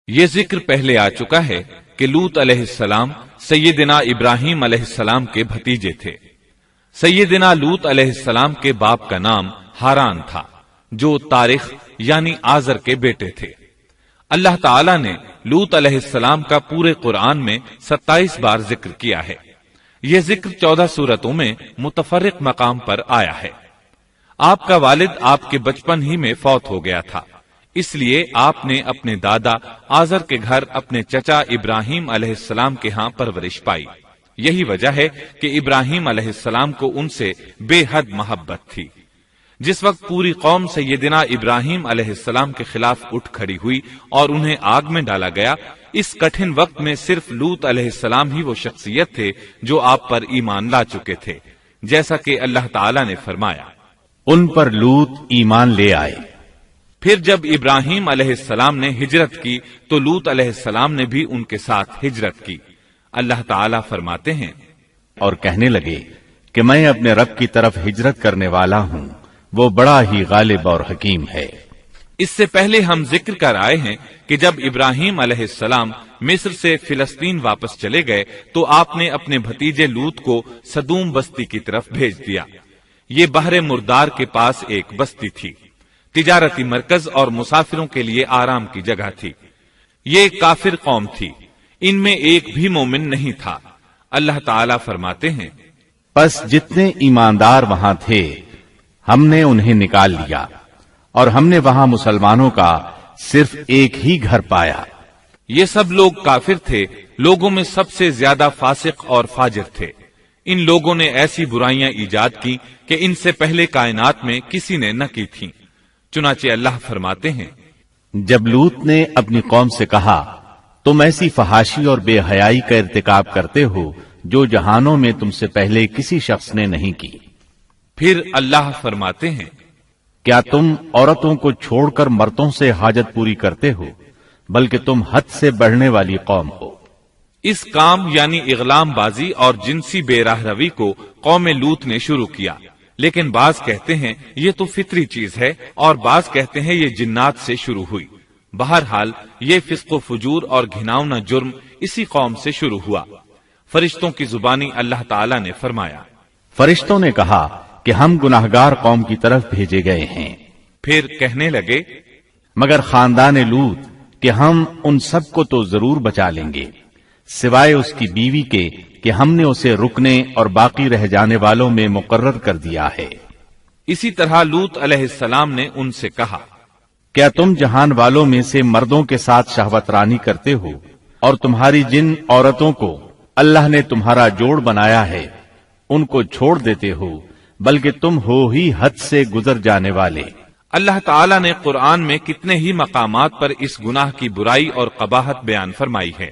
یہ ذکر پہلے آ چکا ہے کہ لوط علیہ السلام سیدنا ابراہیم علیہ السلام کے بھتیجے تھے۔ سیدنا لوط علیہ السلام کے باپ کا نام ہاران تھا، جو تارخ یعنی آزر کے بیٹے تھے۔ اللہ تعالیٰ نے لوط علیہ السلام کا پورے قرآن میں 27 بار ذکر کیا ہے۔ یہ ذکر 14 سورتوں میں متفرق مقام پر آیا ہے۔ آپ کا والد آپ کے بچپن ہی میں فوت ہو گیا تھا، اس لیے آپ نے اپنے دادا آزر کے گھر اپنے چچا ابراہیم علیہ السلام کے ہاں پرورش پائی۔ یہی وجہ ہے کہ ابراہیم علیہ السلام کو ان سے بے حد محبت تھی۔ جس وقت پوری قوم سیدنا ابراہیم علیہ السلام کے خلاف اٹھ کھڑی ہوئی اور انہیں آگ میں ڈالا گیا، اس کٹھن وقت میں صرف لوط علیہ السلام ہی وہ شخصیت تھے جو آپ پر ایمان لا چکے تھے، جیسا کہ اللہ تعالیٰ نے فرمایا، ان پر لوط ایمان لے آئے۔ پھر جب ابراہیم علیہ السلام نے ہجرت کی تو لوط علیہ السلام نے بھی ان کے ساتھ ہجرت کی۔ اللہ تعالیٰ فرماتے ہیں، اور کہنے لگے کہ میں اپنے رب کی طرف ہجرت کرنے والا ہوں، وہ بڑا ہی غالب اور حکیم ہے۔ اس سے پہلے ہم ذکر کر آئے ہیں کہ جب ابراہیم علیہ السلام مصر سے فلسطین واپس چلے گئے تو آپ نے اپنے بھتیجے لوط کو سدوم بستی کی طرف بھیج دیا۔ یہ بحر مردار کے پاس ایک بستی تھی، تجارتی مرکز اور مسافروں کے لیے آرام کی جگہ تھی۔ یہ ایک کافر قوم تھی، ان میں ایک بھی مومن نہیں تھا۔ اللہ تعالیٰ فرماتے ہیں، پس جتنے ایماندار وہاں تھے ہم نے انہیں نکال لیا، اور ہم نے وہاں مسلمانوں کا صرف ایک ہی گھر پایا۔ یہ سب لوگ کافر تھے، لوگوں میں سب سے زیادہ فاسق اور فاجر تھے۔ ان لوگوں نے ایسی برائیاں ایجاد کی کہ ان سے پہلے کائنات میں کسی نے نہ کی تھیں۔ چنانچہ اللہ فرماتے ہیں، جب لوط نے اپنی قوم سے کہا تم ایسی فحاشی اور بے حیائی کا ارتکاب کرتے ہو جو جہانوں میں تم سے پہلے کسی شخص نے نہیں کی۔ پھر اللہ فرماتے ہیں، کیا تم عورتوں کو چھوڑ کر مردوں سے حاجت پوری کرتے ہو، بلکہ تم حد سے بڑھنے والی قوم ہو۔ اس کام یعنی اغلام بازی اور جنسی بے راہ روی کو قوم لوط نے شروع کیا، لیکن بعض کہتے ہیں یہ تو فطری چیز ہے اور بعض کہتے ہیں یہ جنات سے شروع ہوئی۔ بہرحال یہ فسق و فجور اور گھناؤنا جرم اسی قوم سے شروع ہوا۔ فرشتوں کی زبانی اللہ تعالیٰ نے فرمایا، فرشتوں نے کہا کہ ہم گناہگار قوم کی طرف بھیجے گئے ہیں۔ پھر کہنے لگے، مگر خاندان لوط کہ ہم ان سب کو تو ضرور بچا لیں گے، سوائے اس کی بیوی کے کہ ہم نے اسے رکنے اور باقی رہ جانے والوں میں مقرر کر دیا ہے۔ اسی طرح لوط علیہ السلام نے ان سے کہا، کیا تم جہان والوں میں سے مردوں کے ساتھ شہوت رانی کرتے ہو، اور تمہاری جن عورتوں کو اللہ نے تمہارا جوڑ بنایا ہے ان کو چھوڑ دیتے ہو، بلکہ تم ہو ہی حد سے گزر جانے والے۔ اللہ تعالیٰ نے قرآن میں کتنے ہی مقامات پر اس گناہ کی برائی اور قباحت بیان فرمائی ہے،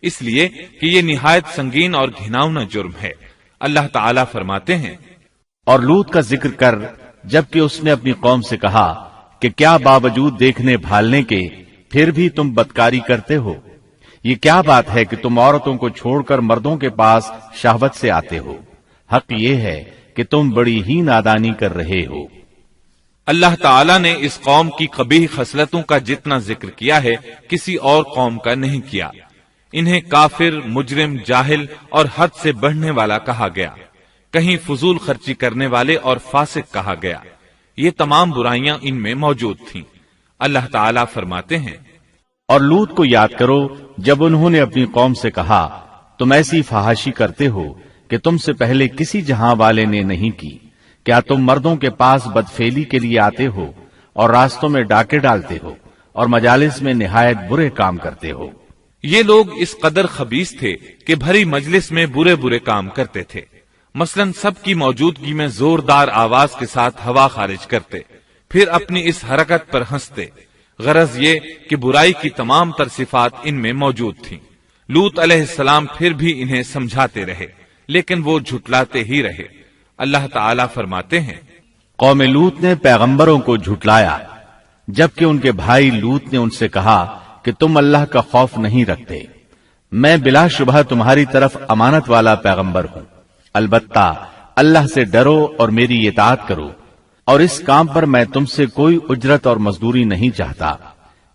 اس لیے کہ یہ نہایت سنگین اور گھناؤنا جرم ہے۔ اللہ تعالیٰ فرماتے ہیں، اور لوط کا ذکر کر جبکہ اس نے اپنی قوم سے کہا کہ کیا باوجود دیکھنے بھالنے کے پھر بھی تم بدکاری کرتے ہو؟ یہ کیا بات ہے کہ تم عورتوں کو چھوڑ کر مردوں کے پاس شہوت سے آتے ہو؟ حق یہ ہے کہ تم بڑی ہی نادانی کر رہے ہو۔ اللہ تعالیٰ نے اس قوم کی قبیح خصلتوں کا جتنا ذکر کیا ہے کسی اور قوم کا نہیں کیا۔ انہیں کافر، مجرم، جاہل اور حد سے بڑھنے والا کہا گیا، کہیں فضول خرچی کرنے والے اور فاسق کہا گیا۔ یہ تمام برائیاں ان میں موجود تھیں۔ اللہ تعالیٰ فرماتے ہیں، اور لوط کو یاد کرو جب انہوں نے اپنی قوم سے کہا تم ایسی فحاشی کرتے ہو کہ تم سے پہلے کسی جہاں والے نے نہیں کی۔ کیا تم مردوں کے پاس بدفعلی کے لیے آتے ہو اور راستوں میں ڈاکے ڈالتے ہو اور مجالس میں نہایت برے کام کرتے ہو؟ یہ لوگ اس قدر خبیث تھے کہ بھری مجلس میں برے برے کام کرتے تھے۔ مثلا سب کی موجودگی میں زوردار آواز کے ساتھ ہوا خارج کرتے، پھر اپنی اس حرکت پر ہنستے۔ غرض یہ کہ برائی کی تمام تر صفات ان میں موجود تھیں۔ لوط علیہ السلام پھر بھی انہیں سمجھاتے رہے، لیکن وہ جھٹلاتے ہی رہے۔ اللہ تعالیٰ فرماتے ہیں، قوم لوط نے پیغمبروں کو جھٹلایا جبکہ ان کے بھائی لوط نے ان سے کہا کہ تم اللہ کا خوف نہیں رکھتے۔ میں بلا شبہ تمہاری طرف امانت والا پیغمبر ہوں، البتہ اللہ سے ڈرو اور میری اطاعت کرو، اور اس کام پر میں تم سے کوئی اجرت اور مزدوری نہیں چاہتا۔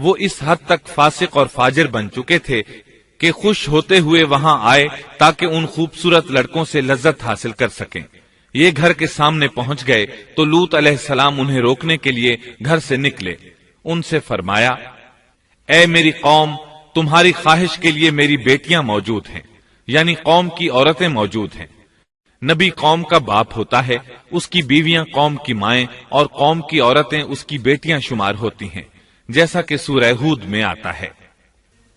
وہ اس حد تک فاسق اور فاجر بن چکے تھے کہ خوش ہوتے ہوئے وہاں آئے تاکہ ان خوبصورت لڑکوں سے لذت حاصل کر سکیں۔ یہ گھر کے سامنے پہنچ گئے تو لوط علیہ السلام انہیں روکنے کے لیے گھر سے نکلے۔ ان سے فرمایا، اے میری قوم، تمہاری خواہش کے لیے میری بیٹیاں موجود ہیں، یعنی قوم کی عورتیں موجود ہیں۔ نبی قوم کا باپ ہوتا ہے، اس کی بیویاں قوم کی مائیں اور قوم کی عورتیں اس کی بیٹیاں شمار ہوتی ہیں، جیسا کہ سورہ ہود میں آتا ہے۔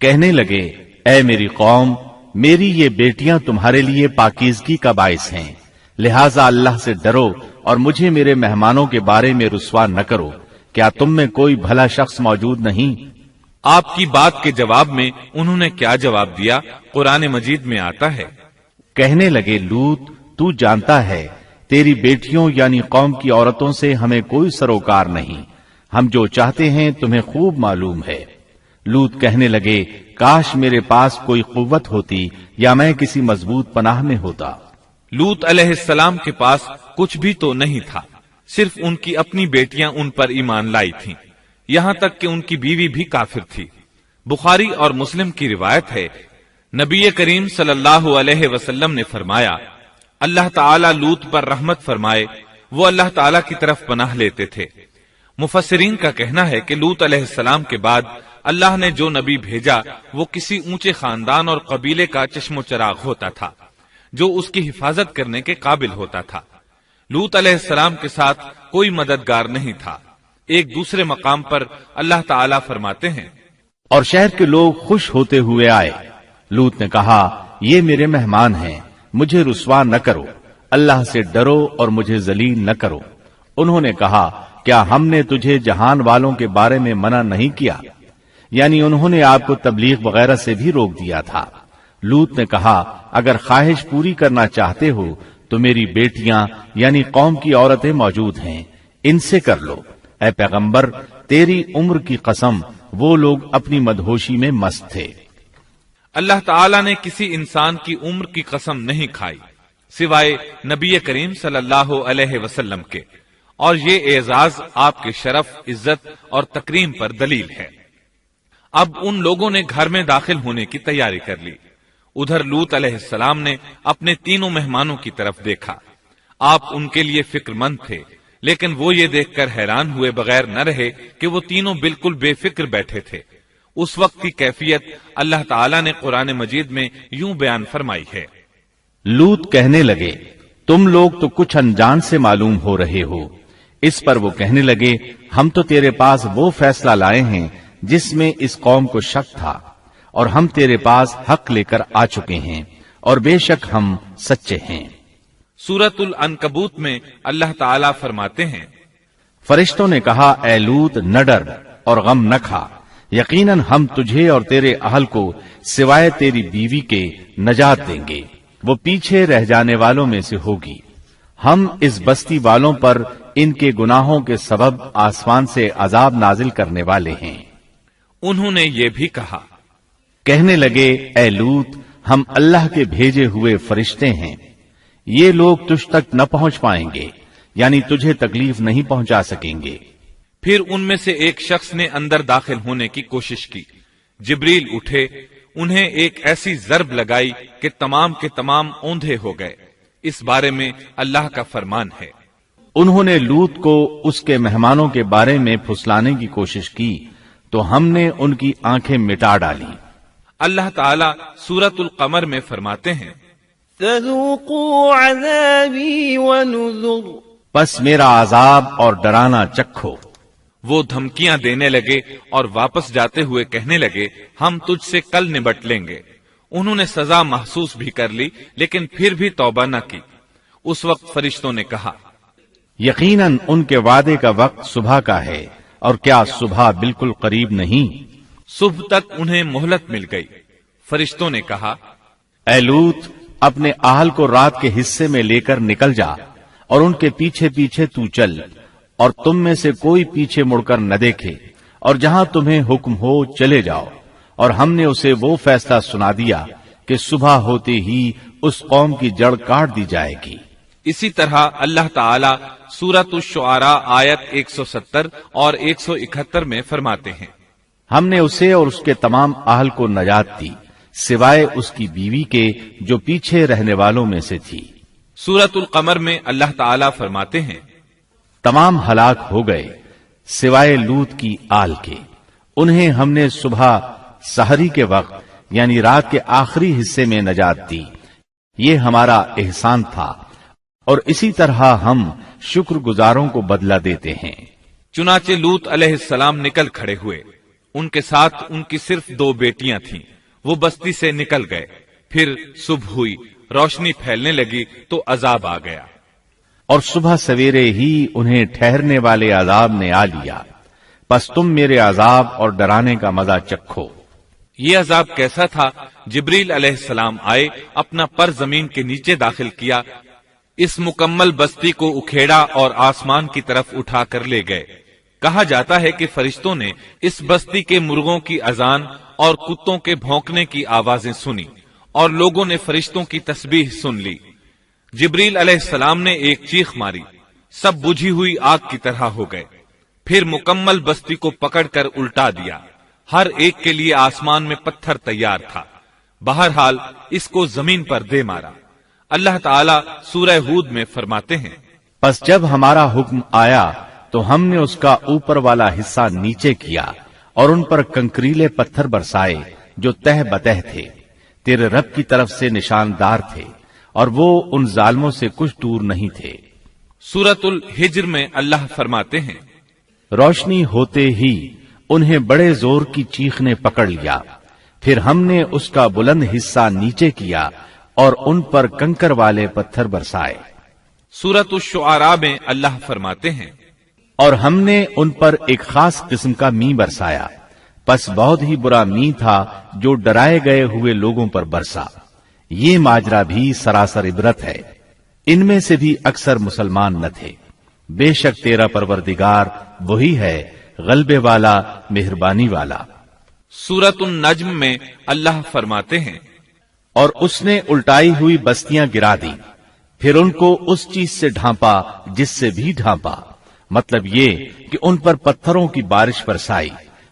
کہنے لگے، اے میری قوم، میری یہ بیٹیاں تمہارے لیے پاکیزگی کا باعث ہیں، لہذا اللہ سے ڈرو اور مجھے میرے مہمانوں کے بارے میں رسوا نہ کرو۔ کیا تم میں کوئی بھلا شخص موجود نہیں؟ آپ کی بات کے جواب میں انہوں نے کیا جواب دیا؟ قرآن مجید میں آتا ہے، کہنے لگے، لوط، تو جانتا ہے تیری بیٹیوں یعنی قوم کی عورتوں سے ہمیں کوئی سروکار نہیں، ہم جو چاہتے ہیں تمہیں خوب معلوم ہے۔ لوط کہنے لگے، کاش میرے پاس کوئی قوت ہوتی یا میں کسی مضبوط پناہ میں ہوتا۔ لوط علیہ السلام کے پاس کچھ بھی تو نہیں تھا، صرف ان کی اپنی بیٹیاں ان پر ایمان لائی تھیں، یہاں تک کہ ان کی بیوی بھی کافر تھی۔ بخاری اور مسلم کی روایت ہے، نبی کریم صلی اللہ علیہ وسلم نے فرمایا، اللہ تعالیٰ لوط پر رحمت فرمائے، وہ اللہ تعالیٰ کی طرف پناہ لیتے تھے۔ مفسرین کا کہنا ہے کہ لوط علیہ السلام کے بعد اللہ نے جو نبی بھیجا وہ کسی اونچے خاندان اور قبیلے کا چشم و چراغ ہوتا تھا، جو اس کی حفاظت کرنے کے قابل ہوتا تھا۔ لوط علیہ السلام کے ساتھ کوئی مددگار نہیں تھا۔ ایک دوسرے مقام پر اللہ تعالیٰ فرماتے ہیں، اور شہر کے لوگ خوش ہوتے ہوئے آئے۔ لوط نے کہا، یہ میرے مہمان ہیں، مجھے رسوا نہ کرو، اللہ سے ڈرو اور مجھے ذلیل نہ کرو۔ انہوں نے کہا، کیا ہم نے تجھے جہان والوں کے بارے میں منع نہیں کیا؟ یعنی انہوں نے آپ کو تبلیغ وغیرہ سے بھی روک دیا تھا۔ لوط نے کہا، اگر خواہش پوری کرنا چاہتے ہو تو میری بیٹیاں یعنی قوم کی عورتیں موجود ہیں، ان سے کر لو۔ اے پیغمبر، تیری عمر کی قسم، وہ لوگ اپنی مدہوشی میں مست تھے۔ اللہ تعالیٰ نے کسی انسان کی عمر کی قسم نہیں کھائی سوائے نبی کریم صلی اللہ علیہ وسلم کے، اور یہ اعزاز آپ کے شرف، عزت اور تکریم پر دلیل ہے۔ اب ان لوگوں نے گھر میں داخل ہونے کی تیاری کر لی۔ ادھر لوط علیہ السلام نے اپنے تینوں مہمانوں کی طرف دیکھا۔ آپ ان کے لیے فکر مند تھے، لیکن وہ یہ دیکھ کر حیران ہوئے بغیر نہ رہے کہ وہ تینوں بالکل بے فکر بیٹھے تھے۔ اس وقت کی کیفیت اللہ تعالیٰ نے قرآن مجید میں یوں بیان فرمائی ہے، لوط کہنے لگے، تم لوگ تو کچھ انجان سے معلوم ہو رہے ہو۔ اس پر وہ کہنے لگے، ہم تو تیرے پاس وہ فیصلہ لائے ہیں جس میں اس قوم کو شک تھا، اور ہم تیرے پاس حق لے کر آ چکے ہیں، اور بے شک ہم سچے ہیں۔ سورۃ العنکبوت میں اللہ تعالیٰ فرماتے ہیں، فرشتوں نے کہا، اے لوط، نہ ڈر اور غم نہ کھا، یقیناً ہم تجھے اور تیرے اہل کو سوائے تیری بیوی کے نجات دیں گے، وہ پیچھے رہ جانے والوں میں سے ہوگی۔ ہم اس بستی والوں پر ان کے گناہوں کے سبب آسمان سے عذاب نازل کرنے والے ہیں۔ انہوں نے یہ بھی کہا، کہنے لگے، اے لوط، ہم اللہ کے بھیجے ہوئے فرشتے ہیں، یہ لوگ تجھ تک نہ پہنچ پائیں گے، یعنی تجھے تکلیف نہیں پہنچا سکیں گے۔ پھر ان میں سے ایک شخص نے اندر داخل ہونے کی کوشش کی۔ جبریل اٹھے، انہیں ایک ایسی ضرب لگائی کہ تمام کے تمام اوندھے ہو گئے۔ اس بارے میں اللہ کا فرمان ہے، انہوں نے لوط کو اس کے مہمانوں کے بارے میں پھسلانے کی کوشش کی تو ہم نے ان کی آنکھیں مٹا ڈالی۔ اللہ تعالیٰ سورۃ القمر میں فرماتے ہیں، فذوقوا عذابی ونذر، پس میرا عذاب اور ڈرانا چکھو۔ وہ دھمکیاں دینے لگے اور واپس جاتے ہوئے کہنے لگے، ہم تجھ سے کل نبٹ لیں گے۔ انہوں نے سزا محسوس بھی کر لی، لیکن پھر بھی توبہ نہ کی۔ اس وقت فرشتوں نے کہا، یقیناً ان کے وعدے کا وقت صبح کا ہے، اور کیا صبح بالکل قریب نہیں؟ صبح تک انہیں مہلت مل گئی۔ فرشتوں نے کہا، اے لوط، اپنے اہل کو رات کے حصے میں لے کر نکل جا، اور ان کے پیچھے پیچھے تو چل، اور تم میں سے کوئی پیچھے مڑ کر نہ دیکھے، اور جہاں تمہیں حکم ہو چلے جاؤ۔ اور ہم نے اسے وہ فیصلہ سنا دیا کہ صبح ہوتے ہی اس قوم کی جڑ کاٹ دی جائے گی۔ اسی طرح اللہ تعالیٰ سورۃ الشعراء آیت 170 اور 171 میں فرماتے ہیں، ہم نے اسے اور اس کے تمام اہل کو نجات دی سوائے اس کی بیوی کے جو پیچھے رہنے والوں میں سے تھی۔ سورۃ القمر میں اللہ تعالیٰ فرماتے ہیں، تمام ہلاک ہو گئے سوائے لوط کی آل کے، انہیں ہم نے صبح سحری کے وقت یعنی رات کے آخری حصے میں نجات دی، یہ ہمارا احسان تھا اور اسی طرح ہم شکر گزاروں کو بدلہ دیتے ہیں۔ چنانچہ لوط علیہ السلام نکل کھڑے ہوئے، ان کے ساتھ ان کی صرف 2 بیٹیاں تھیں، وہ بستی سے نکل گئے، پھر صبح ہوئی، روشنی پھیلنے لگی تو عذاب آ گیا، اور صبح سویرے ہی انہیں ٹھہرنے والے عذاب نے آ لیا، پس تم میرے عذاب اور ڈرانے کا مزہ چکھو۔ یہ عذاب کیسا تھا؟ جبریل علیہ السلام آئے، اپنا پر زمین کے نیچے داخل کیا، اس مکمل بستی کو اکھیڑا اور آسمان کی طرف اٹھا کر لے گئے۔ کہا جاتا ہے کہ فرشتوں نے اس بستی کے مرغوں کی اذان اور کتوں کے بھونکنے کی آوازیں سنی اور لوگوں نے فرشتوں کی تسبیح سن لی۔ جبریل علیہ السلام نے ایک چیخ ماری، سب بجھی ہوئی آگ کی طرح ہو گئے، پھر مکمل بستی کو پکڑ کر الٹا دیا، ہر ایک کے لیے آسمان میں پتھر تیار تھا، بہرحال اس کو زمین پر دے مارا۔ اللہ تعالیٰ سورہ ہود میں فرماتے ہیں، پس جب ہمارا حکم آیا تو ہم نے اس کا اوپر والا حصہ نیچے کیا اور ان پر کنکریلے پتھر برسائے جو تہ بتہ تھے، تیرے رب کی طرف سے نشاندار تھے اور وہ ان ظالموں سے کچھ دور نہیں تھے۔ سورۃ الحجر میں اللہ فرماتے ہیں، روشنی ہوتے ہی انہیں بڑے زور کی چیخ نے پکڑ لیا، پھر ہم نے اس کا بلند حصہ نیچے کیا اور ان پر کنکر والے پتھر برسائے۔ سورۃ الشعراء میں اللہ فرماتے ہیں، اور ہم نے ان پر ایک خاص قسم کا می برسایا، پس بہت ہی برا می تھا جو ڈرائے گئے ہوئے لوگوں پر برسا۔ یہ ماجرا بھی سراسر عبرت ہے، ان میں سے بھی اکثر مسلمان نہ تھے۔ بے شک تیرا پروردگار وہی ہے غلبے والا، مہربانی والا۔ سورۃ النجم میں اللہ فرماتے ہیں، اور اس نے الٹائی ہوئی بستیاں گرا دی، پھر ان کو اس چیز سے ڈھانپا جس سے بھی ڈھانپا، مطلب یہ کہ ان پر پتھروں کی بارش برسائی،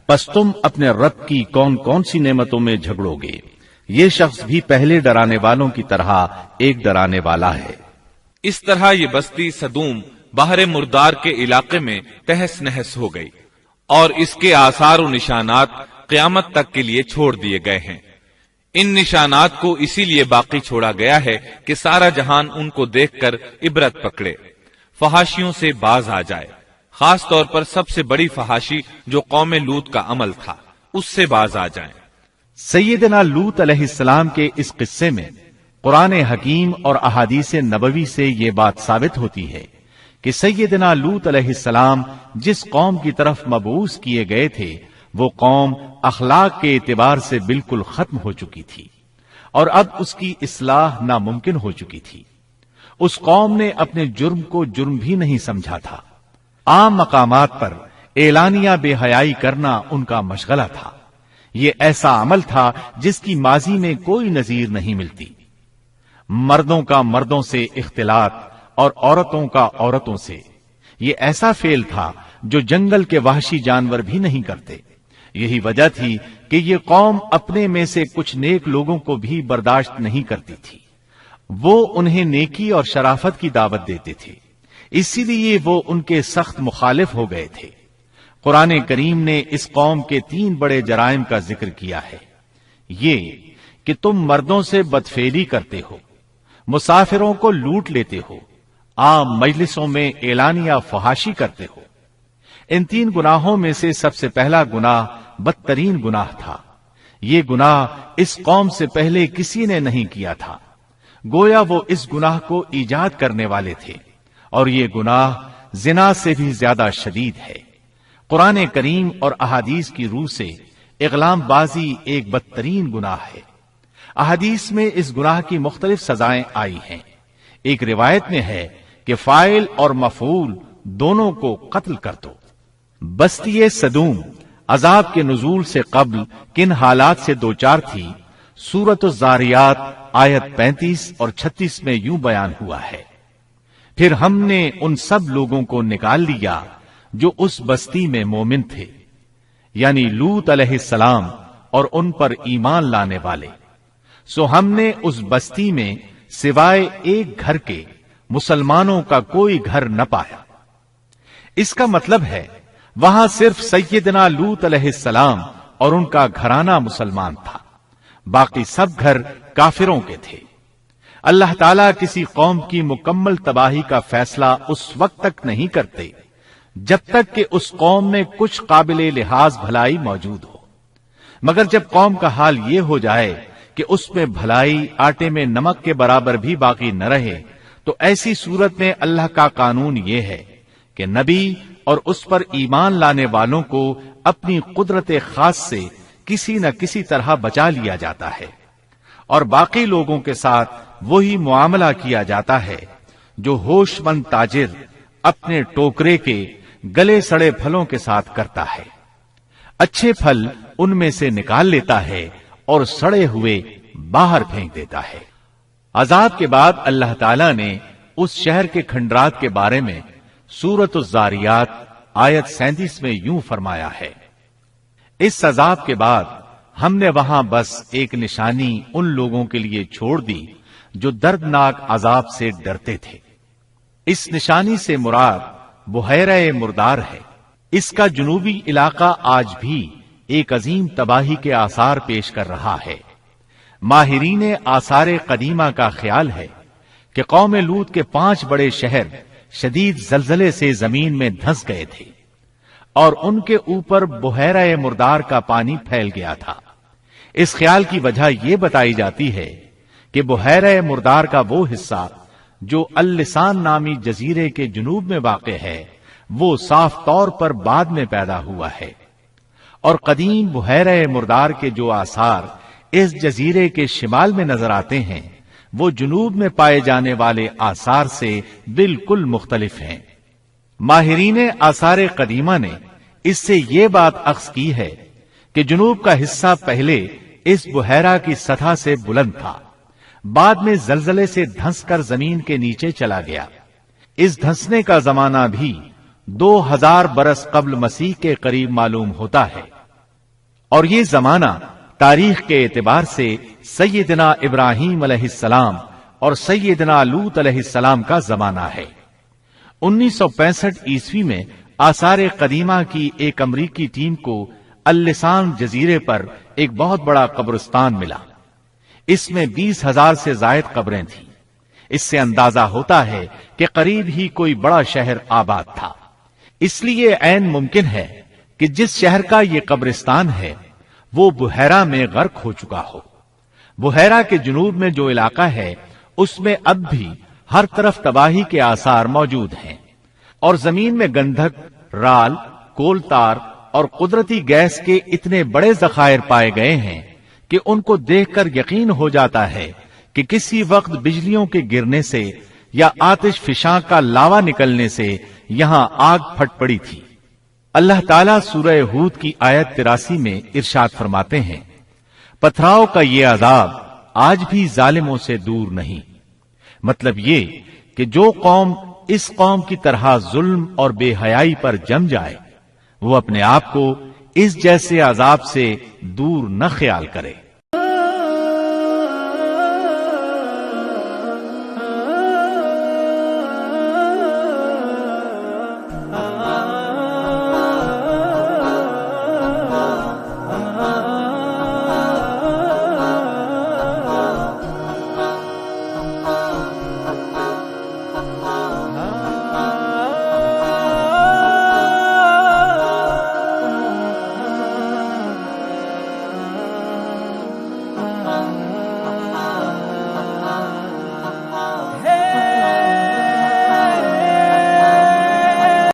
پس تم اپنے رب کی کون کون سی نعمتوں میں جھگڑو گے۔ یہ شخص بھی پہلے ڈرانے والوں کی طرح ایک ڈرانے والا ہے۔ اس طرح یہ بستی سدوم باہر مردار کے علاقے میں تہس نہس ہو گئی اور اس کے آثار و نشانات قیامت تک کے لیے چھوڑ دیے گئے ہیں۔ ان نشانات کو اسی لیے باقی چھوڑا گیا ہے کہ سارا جہان ان کو دیکھ کر عبرت پکڑے، فحاشیوں سے باز آ جائے، خاص طور پر سب سے بڑی فحاشی جو قوم لوط کا عمل تھا اس سے باز آ جائیں۔ سیدنا لوط علیہ السلام کے اس قصے میں قرآن حکیم اور احادیث نبوی سے یہ بات ثابت ہوتی ہے کہ سیدنا لوط علیہ السلام جس قوم کی طرف مبعوث کیے گئے تھے وہ قوم اخلاق کے اعتبار سے بالکل ختم ہو چکی تھی اور اب اس کی اصلاح ناممکن ہو چکی تھی۔ اس قوم نے اپنے جرم کو جرم بھی نہیں سمجھا تھا، عام مقامات پر اعلانیہ بے حیائی کرنا ان کا مشغلہ تھا۔ یہ ایسا عمل تھا جس کی ماضی میں کوئی نظیر نہیں ملتی۔ مردوں کا مردوں سے اختلاط اور عورتوں کا عورتوں سے، یہ ایسا فعل تھا جو جنگل کے وحشی جانور بھی نہیں کرتے۔ یہی وجہ تھی کہ یہ قوم اپنے میں سے کچھ نیک لوگوں کو بھی برداشت نہیں کرتی تھی، وہ انہیں نیکی اور شرافت کی دعوت دیتے تھے، اسی لیے وہ ان کے سخت مخالف ہو گئے تھے۔ قرآن کریم نے اس قوم کے 3 بڑے جرائم کا ذکر کیا ہے، یہ کہ تم مردوں سے بدفعلی کرتے ہو، مسافروں کو لوٹ لیتے ہو، عام مجلسوں میں اعلانیہ فحاشی کرتے ہو۔ ان 3 گناہوں میں سے سب سے پہلا گناہ بدترین گناہ تھا۔ یہ گناہ اس قوم سے پہلے کسی نے نہیں کیا تھا، گویا وہ اس گناہ کو ایجاد کرنے والے تھے، اور یہ گناہ زنا سے بھی زیادہ شدید ہے۔ قرآن کریم اور احادیث کی روح سے اغلام بازی ایک بدترین گناہ ہے۔ احادیث میں اس گناہ کی مختلف سزائیں آئی ہیں۔ ایک روایت میں ہے کہ فاعل اور مفعول دونوں کو قتل کر دو۔ بستی سدوم عذاب کے نزول سے قبل کن حالات سے دوچار تھی، سورۃ الزاریات آیت 35 اور 36 میں یوں بیان ہوا ہے، پھر ہم نے ان سب لوگوں کو نکال لیا جو اس بستی میں مومن تھے، یعنی لوط علیہ السلام اور ان پر ایمان لانے والے. سو ہم نے اس بستی میں سوائے ایک گھر کے مسلمانوں کا کوئی گھر نہ پایا. اس کا مطلب ہے وہاں صرف سیدنا لوط علیہ السلام اور ان کا گھرانہ مسلمان تھا، باقی سب گھر کافروں کے تھے. اللہ تعالیٰ کسی قوم کی مکمل تباہی کا فیصلہ اس وقت تک نہیں کرتے جب تک کہ اس قوم میں کچھ قابل لحاظ بھلائی موجود ہو، مگر جب قوم کا حال یہ ہو جائے کہ اس میں بھلائی آٹے میں نمک کے برابر بھی باقی نہ رہے، تو ایسی صورت میں اللہ کا قانون یہ ہے کہ نبی اور اس پر ایمان لانے والوں کو اپنی قدرت خاص سے کسی نہ کسی طرح بچا لیا جاتا ہے، اور باقی لوگوں کے ساتھ وہی معاملہ کیا جاتا ہے جو ہوش مند تاجر اپنے ٹوکرے کے گلے سڑے پھلوں کے ساتھ کرتا ہے. اچھے پھل ان میں سے نکال لیتا ہے اور سڑے ہوئے باہر پھینک دیتا ہے. عذاب کے بعد اللہ تعالیٰ نے اس شہر کے کھنڈرات کے بارے میں سورۃ الزاریات آیت 37 میں یوں فرمایا ہے: اس عذاب کے بعد ہم نے وہاں بس ایک نشانی ان لوگوں کے لیے چھوڑ دی جو دردناک عذاب سے ڈرتے تھے. اس نشانی سے مراد بحیرہ مردار ہے. اس کا جنوبی علاقہ آج بھی ایک عظیم تباہی کے آثار پیش کر رہا ہے. ماہرین آثار قدیمہ کا خیال ہے کہ قوم لوط کے 5 بڑے شہر شدید زلزلے سے زمین میں دھنس گئے تھے اور ان کے اوپر بحیرہ مردار کا پانی پھیل گیا تھا. اس خیال کی وجہ یہ بتائی جاتی ہے کہ بحیرہ مردار کا وہ حصہ جو اللسان نامی جزیرے کے جنوب میں واقع ہے وہ صاف طور پر بعد میں پیدا ہوا ہے، اور قدیم بحیرہ مردار کے جو آثار اس جزیرے کے شمال میں نظر آتے ہیں وہ جنوب میں پائے جانے والے آثار سے بالکل مختلف ہیں. ماہرین آثار قدیمہ نے اس سے یہ بات اخذ کی ہے کہ جنوب کا حصہ پہلے اس بحیرہ کی سطح سے بلند تھا، بعد میں زلزلے سے دھنس کر زمین کے نیچے چلا گیا. اس دھنسنے کا زمانہ بھی 2000 برس قبل مسیح کے قریب معلوم ہوتا ہے، اور یہ زمانہ تاریخ کے اعتبار سے سیدنا ابراہیم علیہ السلام اور سیدنا لوط علیہ السلام کا زمانہ ہے. 1965 عیسوی میں آثار قدیمہ کی ایک امریکی ٹیم کو اللسان جزیرے پر ایک بہت بڑا قبرستان ملا. اس میں 20,000 سے زائد قبریں تھیں. اس سے اندازہ ہوتا ہے کہ قریب ہی کوئی بڑا شہر آباد تھا. اس لیے عین ممکن ہے کہ جس شہر کا یہ قبرستان ہے وہ بحیرہ میں غرق ہو چکا ہو. بحیرہ کے جنوب میں جو علاقہ ہے اس میں اب بھی ہر طرف تباہی کے آثار موجود ہیں، اور زمین میں گندھک، رال، کول تار اور قدرتی گیس کے اتنے بڑے ذخائر پائے گئے ہیں کہ ان کو دیکھ کر یقین ہو جاتا ہے کہ کسی وقت بجلیوں کے گرنے سے یا آتش فشاں کا لاوا نکلنے سے یہاں آگ پھٹ پڑی تھی. اللہ تعالیٰ سورہ ہود کی آیت 83 میں ارشاد فرماتے ہیں: پتھراؤ کا یہ عذاب آج بھی ظالموں سے دور نہیں. مطلب یہ کہ جو قوم اس قوم کی طرح ظلم اور بے حیائی پر جم جائے وہ اپنے آپ کو اس جیسے عذاب سے دور نہ خیال کرے.